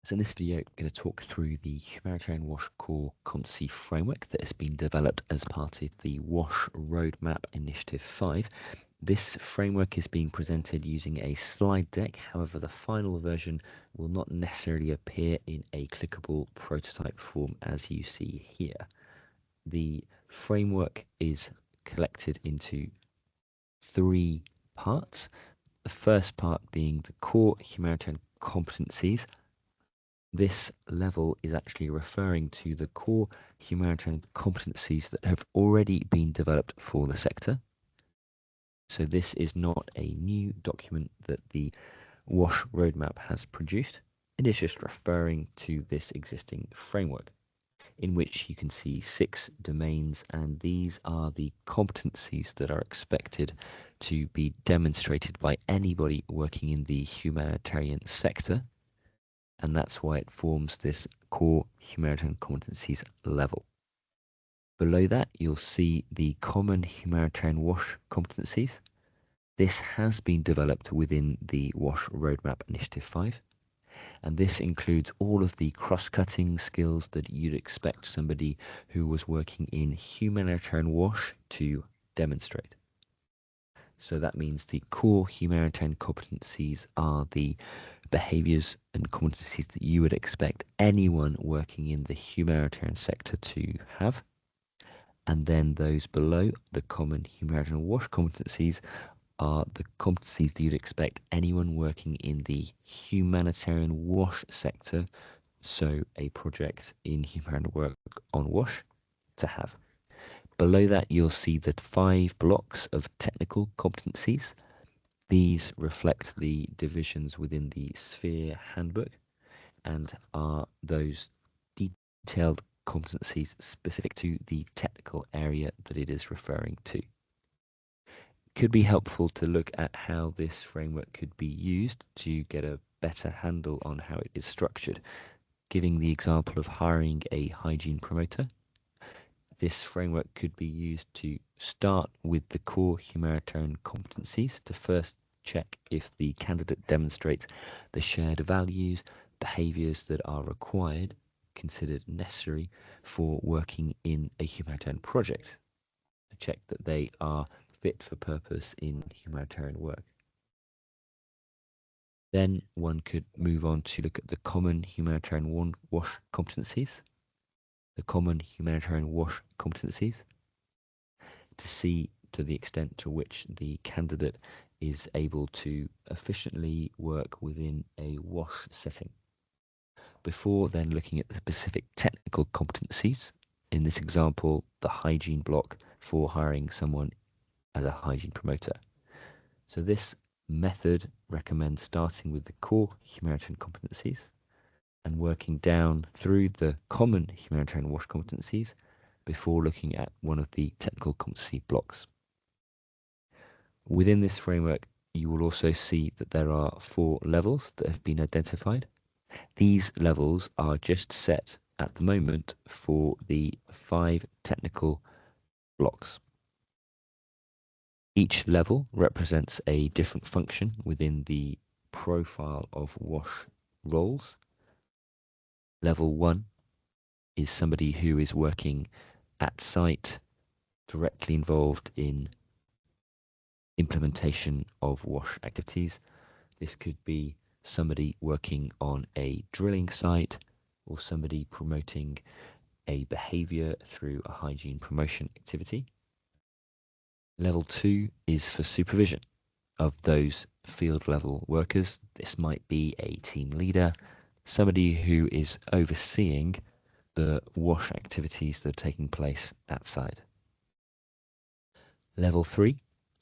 So in this video, I'm going to talk through the Humanitarian WASH Core Competency Framework that has been developed as part of the WASH Roadmap Initiative 5. This framework is being presented using a slide deck. However, the final version will not necessarily appear in a clickable prototype form as you see here. The framework is collected into 3 parts. The first part being the core humanitarian competencies. This level is actually referring to the core humanitarian competencies that have already been developed for the sector. So this is not a new document that the WASH roadmap has produced. It is just referring to this existing framework, in which you can see 6 domains, and these are the competencies that are expected to be demonstrated by anybody working in the humanitarian sector. And that's why it forms this core humanitarian competencies level. Below that, you'll see the common humanitarian WASH competencies. This has been developed within the WASH Roadmap Initiative 5, and this includes all of the cross-cutting skills that you'd expect somebody who was working in humanitarian WASH to demonstrate. So that means the core humanitarian competencies are the behaviors and competencies that you would expect anyone working in the humanitarian sector to have. And then those below, the common humanitarian WASH competencies, are the competencies that you'd expect anyone working in the humanitarian WASH sector, so a project in humanitarian work on WASH, to have. Below that, you'll see the 5 blocks of technical competencies. These reflect the divisions within the Sphere Handbook and are those detailed competencies specific to the technical area that it is referring to. It could be helpful to look at how this framework could be used to get a better handle on how it is structured. Giving the example of hiring a hygiene promoter, this framework could be used to start with the core humanitarian competencies to first check if the candidate demonstrates the shared values, behaviours that are required, considered necessary for working in a humanitarian project, to check that they are fit for purpose in humanitarian work. Then one could move on to look at the common humanitarian WASH competencies. The common humanitarian WASH competencies, to see to the extent to which the candidate is able to efficiently work within a WASH setting. Before then looking at the specific technical competencies, in this example, the hygiene block for hiring someone as a hygiene promoter. So this method recommends starting with the core humanitarian competencies and working down through the common humanitarian WASH competencies before looking at one of the technical competency blocks. Within this framework, you will also see that there are 4 levels that have been identified. These levels are just set at the moment for the 5 technical blocks. Each level represents a different function within the profile of WASH roles. Level 1 is somebody who is working at site, directly involved in implementation of WASH activities. This could be somebody working on a drilling site or somebody promoting a behavior through a hygiene promotion activity. Level 2 is for supervision of those field level workers. This might be a team leader, somebody who is overseeing the WASH activities that are taking place at site. Level 3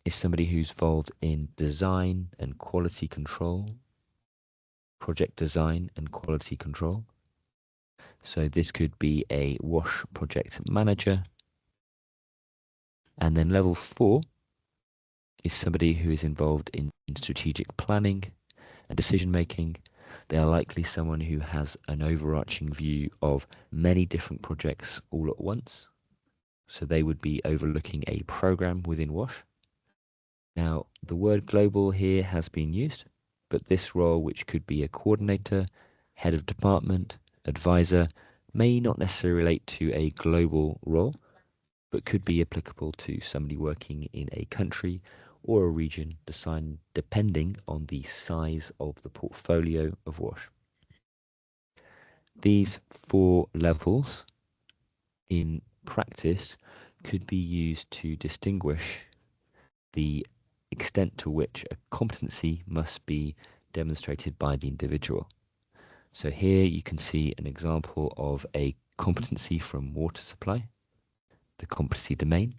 is somebody who's involved in design and quality control, project design and quality control. So this could be a WASH project manager. And then level 4 is somebody who is involved in strategic planning and decision making. They are likely someone who has an overarching view of many different projects all at once. So they would be overlooking a program within WASH. Now, the word global here has been used, but this role, which could be a coordinator, head of department, advisor may not necessarily relate to a global role, but could be applicable to somebody working in a country or a region depending on the size of the portfolio of WASH. These 4 levels in practice could be used to distinguish the extent to which a competency must be demonstrated by the individual. So here you can see an example of a competency from water supply, the competency domain,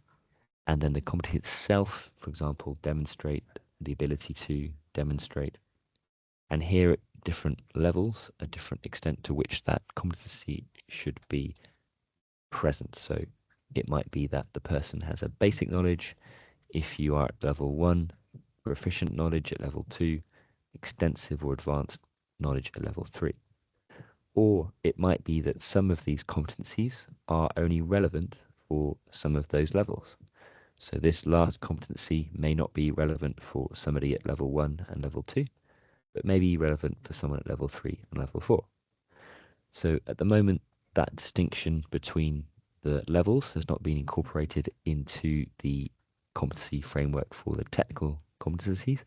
and then the competency itself, for example, demonstrate the ability to demonstrate. And here at different levels, a different extent to which that competency should be present. So it might be that the person has a basic knowledge. If you are at level 1, proficient knowledge at level 2, extensive or advanced knowledge at level 3. Or it might be that some of these competencies are only relevant for some of those levels. So this last competency may not be relevant for somebody at level 1 and level 2, but may be relevant for someone at level 3 and level 4. So at the moment, that distinction between the levels has not been incorporated into the competency framework for the technical competencies,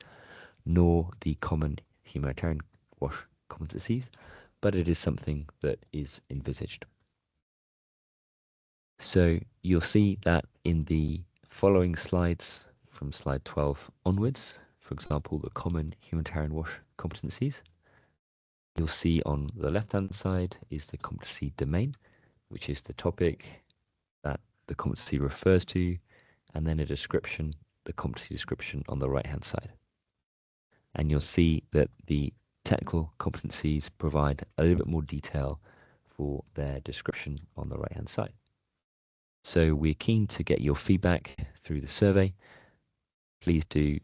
nor the common humanitarian WASH competencies, but it is something that is envisaged. So you'll see that in the following slides from slide 12 onwards, for example, the common humanitarian WASH competencies, you'll see on the left-hand side is the competency domain, which is the topic that the competency refers to, and then a description, the competency description on the right-hand side. And you'll see that the technical competencies provide a little bit more detail for their description on the right-hand side. So we're keen to get your feedback through the survey. Please do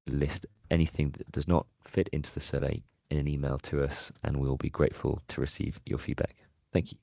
list anything that does not fit into the survey in an email to us, and we'll be grateful to receive your feedback. Thank you.